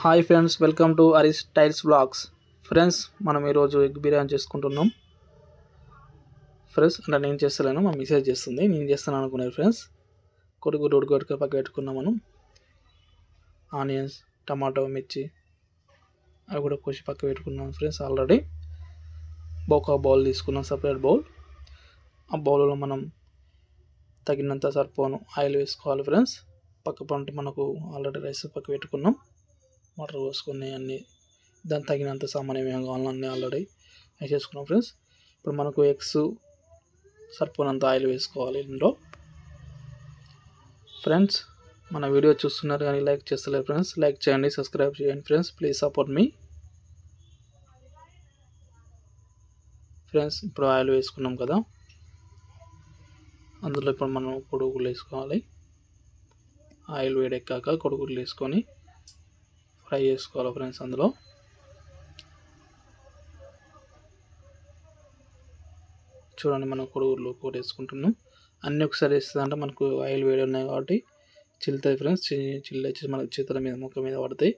Hi friends, welcome to Harish tiles blogs. Friends, మనం ఈరోజు egg biryani చేసుకుంటున్నాం. ఫ్రెండ్స్, అంటే నేను చేస్తలేను, మా మిసేజ్ చేస్తుంది. నేను చేస్తాను అనుకున్నారు ఫ్రెండ్స్. కొడుకు పక్క పెట్టుకున్నాం. మనం ఆనియన్స్, టమాటో, మిర్చి అవి కూడా కోసి పక్క పెట్టుకున్నాం ఫ్రెండ్స్. ఆల్రెడీ ఒక బౌల్ తీసుకున్నాం, సపరేట్ బౌల్. ఆ బౌల్లో మనం తగినంత సరిపోను ఆయిల్ వేసుకోవాలి ఫ్రెండ్స్. పక్క పంట మనకు ఆల్రెడీ రైస్ పక్క పెట్టుకున్నాం. వాటర్ పోసుకొని అన్నీ దానికి తగినంత సామాన్ ఏమేమి కావాలో అన్నీ ఆల్రెడీ వేసేసుకున్నాం ఫ్రెండ్స్. ఇప్పుడు మనకు ఎగ్స్ సరిపోనంత ఆయిల్ వేసుకోవాలి ఇందులో. ఫ్రెండ్స్, మన వీడియో చూస్తున్నారు కానీ లైక్ చేస్తలేరు ఫ్రెండ్స్. లైక్ చేయండి, సబ్స్క్రైబ్ చేయండి friends. Please support me friends. ఇప్పుడు ఆయిల్ వేసుకున్నాం కదా, అందులో ఇప్పుడు మనం కొడుగులు వేసుకోవాలి. ఆయిల్ వేడెక్కాక కొడుగులు వేసుకొని ఫ్రై చేసుకోవాలి ఫ్రెండ్స్. అందులో చూడండి, మనం కొడుగులు కూడా వేసుకుంటున్నాం. అన్నీ ఒకసారి వేస్తుందంటే మనకు ఆయిల్ వేడి ఉన్నాయి కాబట్టి చిల్లుతాయి ఫ్రెండ్స్. చిల్లు వచ్చి మనకు చేతుల మీద ముఖం మీద పడతాయి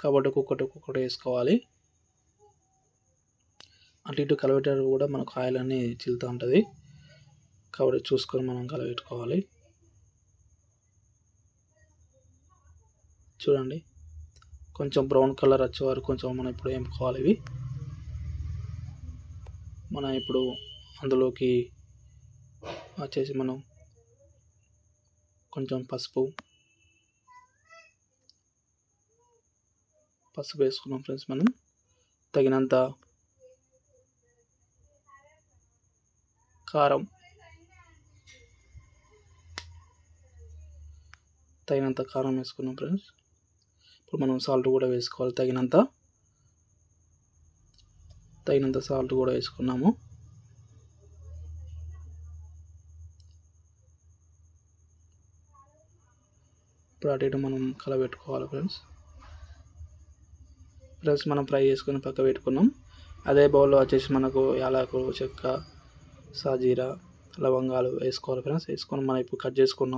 కాబట్టి ఒక్కొక్కటి వేసుకోవాలి. అటు ఇటు కలబెట్టారు కూడా మనకు ఆయిల్ అన్నీ చిల్లుతూ ఉంటుంది కాబట్టి చూసుకొని మనం కలబెట్టుకోవాలి. చూడండి, కొంచెం బ్రౌన్ కలర్ వచ్చే వరకు కొంచెం మనం ఇప్పుడు వేపుకోవాలి. ఇవి మనం ఇప్పుడు అందులోకి వచ్చేసి మనం కొంచెం పసుపు వేసుకున్నాం ఫ్రెండ్స్. మనం తగినంత కారం వేసుకున్నాం ఫ్రెండ్స్. ఇప్పుడు మనం సాల్ట్ కూడా వేసుకోవాలి. తగినంత సాల్ట్ కూడా వేసుకున్నాము. ఇప్పుడు అటు ఇటు మనం కలబెట్టుకోవాలి ఫ్రెండ్స్. మనం ఫ్రై చేసుకొని పక్క పెట్టుకున్నాం. అదే బౌల్లో వచ్చేసి మనకు యాలకులు, చెక్క, సాజీరా, లవంగాలు వేసుకోవాలి ఫ్రెండ్స్. వేసుకొని మనం ఇప్పుడు కట్ చేసుకున్న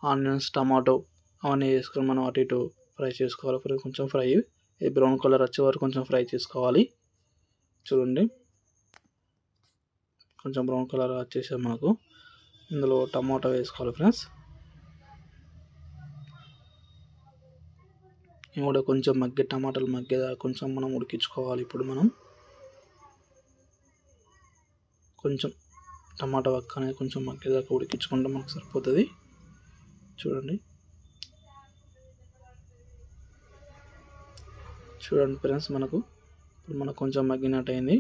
ఆనియన్స్, టమాటో అవన్నీ వేసుకొని మనం అటు ఇటు ఫ్రై చేసుకోవాలి ఫ్రెండ్స్. కొంచెం ఫ్రై బ్రౌన్ కలర్ వచ్చే వరకు కొంచెం ఫ్రై చేసుకోవాలి. చూడండి, కొంచెం బ్రౌన్ కలర్ వచ్చేసి మనకు ఇందులో టమాటో వేసుకోవాలి ఫ్రెండ్స్. ఇవి కూడా కొంచెం టమాటాలు మగ్గేదాకా కొంచెం మనం ఉడికించుకోవాలి. ఇప్పుడు మనం కొంచెం టమాటా వక్క అనేది కొంచెం మగ్గేదాకా ఉడికించుకుంటే మనకు సరిపోతుంది. చూడండి ఫ్రెండ్స్, ఇప్పుడు కొంచెం మగ్గినట్టు అయింది.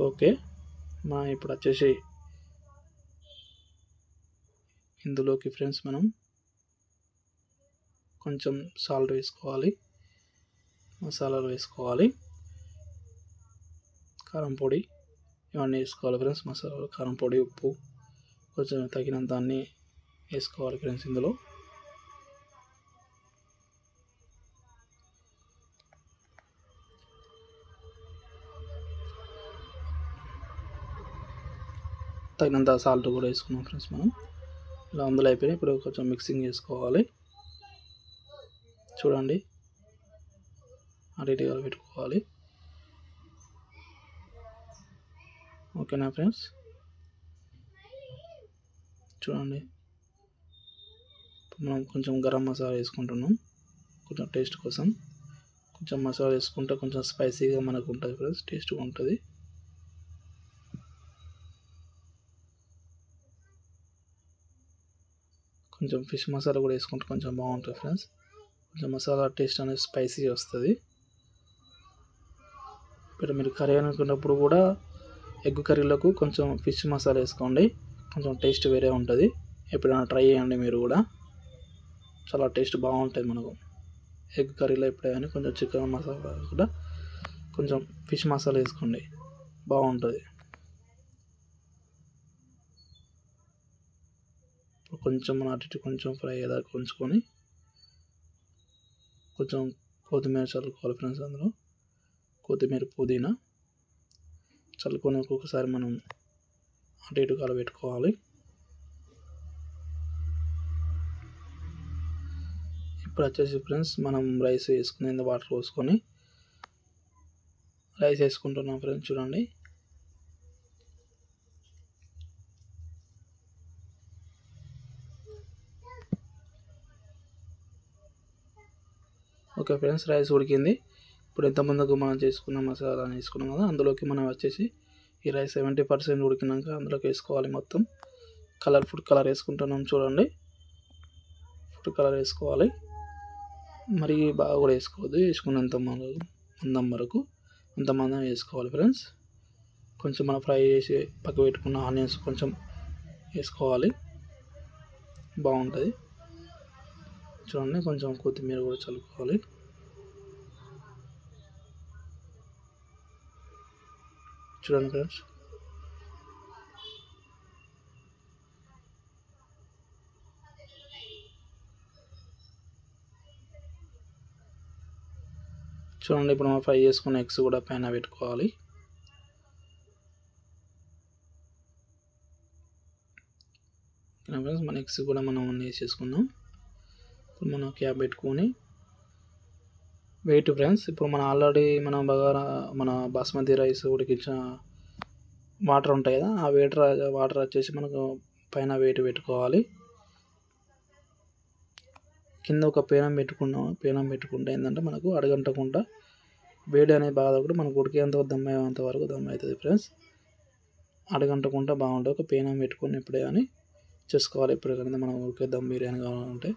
ఓకే, మనం ఇప్పుడు వచ్చేసి ఇందులోకి ఫ్రెండ్స్ మనం కొంచెం సాల్ట్ వేసుకోవాలి, మసాలాలు వేసుకోవాలి, కారం పొడి ఇవన్నీ వేసుకోవాలి ఫ్రెండ్స్. మసాలాలు, కారం పొడి, ఉప్పు కొంచెం తగినంత అన్నీ వేసుకోవాలి ఫ్రెండ్స్. ఇందులో తగినంత సాల్ట్ కూడా వేసుకున్నాం ఫ్రెండ్స్. మనం ఇలా అందులో అయిపోయినాయి. ఇప్పుడు కొంచెం మిక్సింగ్ చేసుకోవాలి. చూడండి, అటు ఇటుగా పెట్టుకోవాలి. ఓకేనా ఫ్రెండ్స్? చూడండి, మనం కొంచెం గరం మసాలా వేసుకుంటున్నాం. కొంచెం టేస్ట్ కోసం కొంచెం మసాలా వేసుకుంటే కొంచెం స్పైసీగా మనకు ఉంటుంది ఫ్రెండ్స్, టేస్ట్గా ఉంటుంది. కొంచెం ఫిష్ మసాలా కూడా వేసుకుంటే కొంచెం బాగుంటుంది ఫ్రెండ్స్. కొంచెం మసాలా టేస్ట్ అనేది స్పైసీ వస్తుంది. ఇప్పుడు మీరు కర్రీ అనుకున్నప్పుడు కూడా ఎగ్ కర్రీలకు కొంచెం ఫిష్ మసాలా వేసుకోండి, కొంచెం టేస్ట్ వేరే ఉంటుంది. ఎప్పుడైనా ట్రై చేయండి మీరు కూడా, చాలా టేస్ట్ బాగుంటుంది మనకు ఎగ్ కర్రీలో. ఎప్పుడైనా కొంచెం చికెన్ మసాలా కూడా కొంచెం ఫిష్ మసాలా వేసుకోండి, బాగుంటుంది. కొంచెం మన అటు ఇటు కొంచెం ఫ్రై అయ్యేదాకా ఉంచుకొని కొంచెం కొత్తిమీర చల్లుకోవాలి ఫ్రెండ్స్. అందులో కొత్తిమీర, పుదీనా చల్లుకొని ఒక్కొక్కసారి మనం అటు ఇటు కలబెట్టుకోవాలి. ఇప్పుడు వచ్చేసి ఫ్రెండ్స్ మనం రైస్ వేసుకుని వాటర్ పోసుకొని రైస్ వేసుకుంటున్నాం ఫ్రెండ్స్. చూడండి ఓకే ఫ్రెండ్స్, రైస్ ఉడికింది. ఇప్పుడు ఎంతమందికి మనం చేసుకున్న మసాలా వేసుకున్నాం కదా, అందులోకి మనం వచ్చేసి ఈ రైస్ 70% ఉడికినాక అందులోకి వేసుకోవాలి. మొత్తం ఫుడ్ కలర్ వేసుకుంటున్నాం. చూడండి ఫుడ్ కలర్ వేసుకోవాలి, మరి బాగా కూడా వేసుకోవద్దు. వేసుకున్నంత మందం వరకు అంతమందం వేసుకోవాలి ఫ్రెండ్స్. కొంచెం మనం ఫ్రై చేసి పక్క పెట్టుకున్న ఆనియన్స్ కొంచెం వేసుకోవాలి, బాగుంటుంది. చూడండి కొంచెం కొత్తిమీర కూడా చల్లుకోవాలి. చూడండి ఫ్రెండ్స్ చూడండి ఇప్పుడు మనం ఫ్రై చేసుకున్న ఎగ్స్ కూడా పైన పెట్టుకోవాలి. ఫ్రెండ్స్ మన ఎగ్స్ కూడా మనం అన్నీ వేసేసుకున్నాం. ఇప్పుడు మనం క్యాప్ పెట్టుకొని వెయిట్ ఫ్రెండ్స్. ఇప్పుడు మనం ఆల్రెడీ మన బాస్మతి రైస్ ఉడికించిన వాటర్ ఉంటాయి కదా, ఆ వాటర్ వచ్చేసి మనకు పైన వెయిట్ పెట్టుకోవాలి. కింద ఒక పేనం పెట్టుకుంటే ఏంటంటే మనకు అడగంటకుండా వేడి అనేది బాగా కూడా మనకు ఉడికేంత దమ్ అయ్యేంత వరకు దమ్ అవుతుంది ఫ్రెండ్స్. అడగంటకుండా బాగుంటుంది. ఒక పేనం పెట్టుకుని ఎప్పుడే కానీ చేసుకోవాలి. ఇప్పుడు కానీ మనం ఉడికే దమ్ బిర్యానీ కావాలంటే.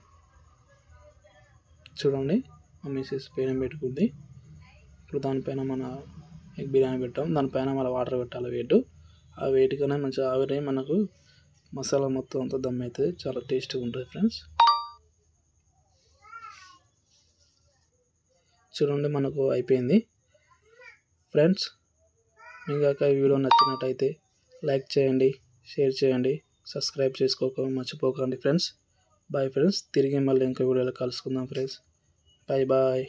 చూడండి మా మిసెస్ పేనం పెట్టుకుంది. ఇప్పుడు దానిపైన మన ఎగ్ బిర్యానీ పెట్టాం, దానిపైన మన వాటర్ పెట్టాలి. ఆ వెయిట్ కన్నా మంచిగా ఆవిరి మనకు మసాలా మొత్తం అంతా దమ్ అవుతుంది, చాలా టేస్టీగా ఉంటుంది ఫ్రెండ్స్. చూడండి మనకు అయిపోయింది ఫ్రెండ్స్. మీకు ఈ వీడియో నచ్చినట్టయితే లైక్ చేయండి, షేర్ చేయండి, సబ్స్క్రైబ్ చేసుకోక మర్చిపోకండి ఫ్రెండ్స్. Bye friends. తిరిగి మళ్ళీ ఇంకో వీడియోలో కలుసుకుందాం ఫ్రెండ్స్. Bye bye.